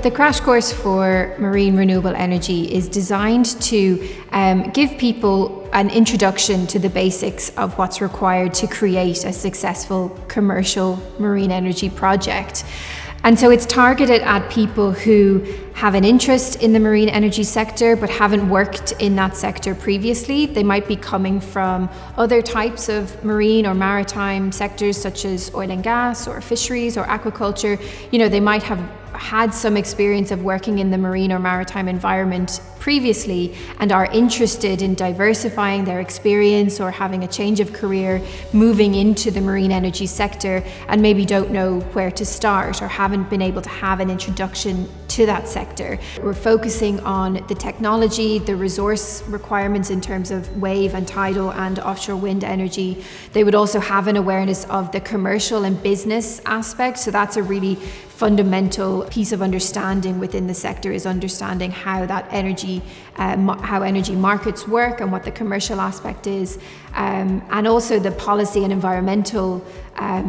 The crash course for marine renewable energy is designed to give people an introduction to the basics of what's required to create a successful commercial marine energy project. And so it's targeted at people who have an interest in the marine energy sector but haven't worked in that sector previously. They might be coming from other types of marine or maritime sectors such as oil and gas or fisheries or aquaculture. They might have had some experience of working in the marine or maritime environment previously and are interested in diversifying their experience or having a change of career, moving into the marine energy sector, and maybe don't know where to start or haven't been able to have an introduction to that sector. We're focusing on the technology, the resource requirements in terms of wave and tidal and offshore wind energy. They would also have an awareness of the commercial and business aspect, so that's a really fundamental piece of understanding within the sector, is understanding how that energy markets work and what the commercial aspect is, and also the policy and environmental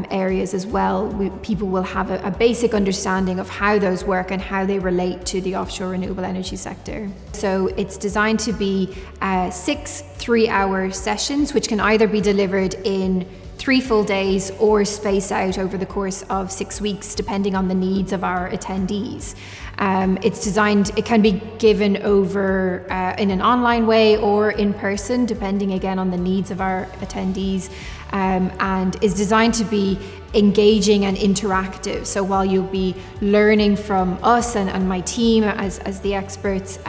areas as well. People will have a basic understanding of how those work and how they relate to the offshore renewable energy sector. So it's designed to be 6 3-hour sessions, which can either be delivered in 3 full days or space out over the course of 6 weeks, depending on the needs of our attendees. It's designed, it can be given over in an online way or in person, depending again on the needs of our attendees, and is designed to be engaging and interactive. So while you'll be learning from us and my team as the experts,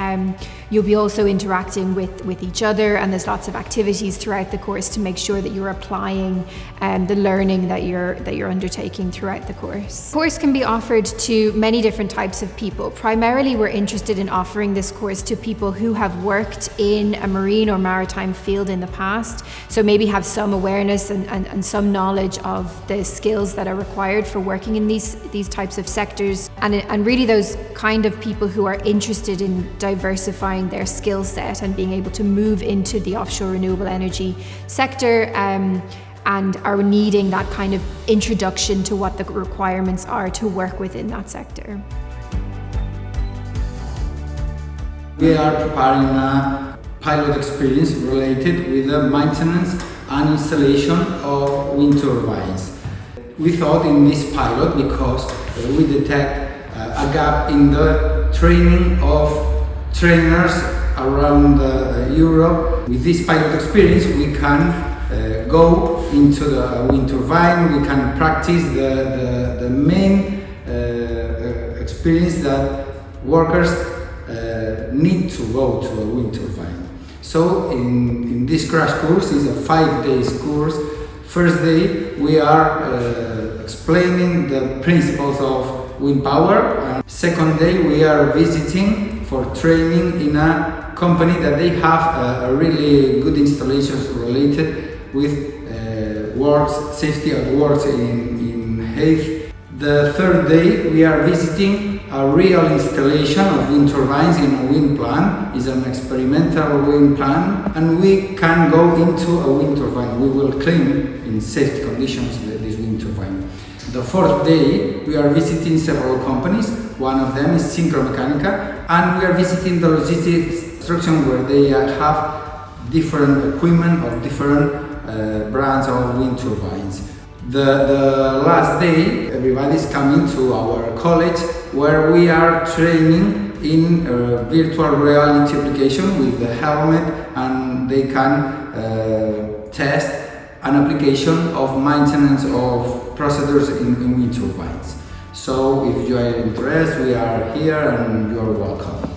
you'll be also interacting with each other, and there's lots of activities throughout the course to make sure that you're applying the learning that you're undertaking throughout the course. The course can be offered to many different types of people. Primarily, we're interested in offering this course to people who have worked in a marine or maritime field in the past, so maybe have some awareness and some knowledge of the skills that are required for working in these types of sectors, and really those kind of people who are interested in diversifying their skill set and being able to move into the offshore renewable energy sector, and are needing that kind of introduction to what the requirements are to work within that sector. We are preparing a pilot experience related with the maintenance and installation of wind turbines. We thought in this pilot, because we detect a gap in the training of trainers around Europe. With this pilot experience, we can go into the wind turbine, we can practice the main experience that workers need to go to a wind turbine. So in this crash course, is a 5 days course. First day we are explaining the principles of wind power. Second day we are visiting for training in a company that they have a really good installations related with works, safety at work in health. The third day we are visiting a real installation of wind turbines in a wind plant. It's an experimental wind plant, and we can go into a wind turbine. We will clean in safety conditions this wind turbine. The fourth day we are visiting several companies. One of them is Syncromecanica, and we are visiting the logistics section where they have different equipment of different brands of wind turbines. The last day, everybody is coming to our college, where we are training in virtual reality application with the helmet, and they can test an application of maintenance of procedures in wind turbines. So if you are interested, we are here and you are welcome.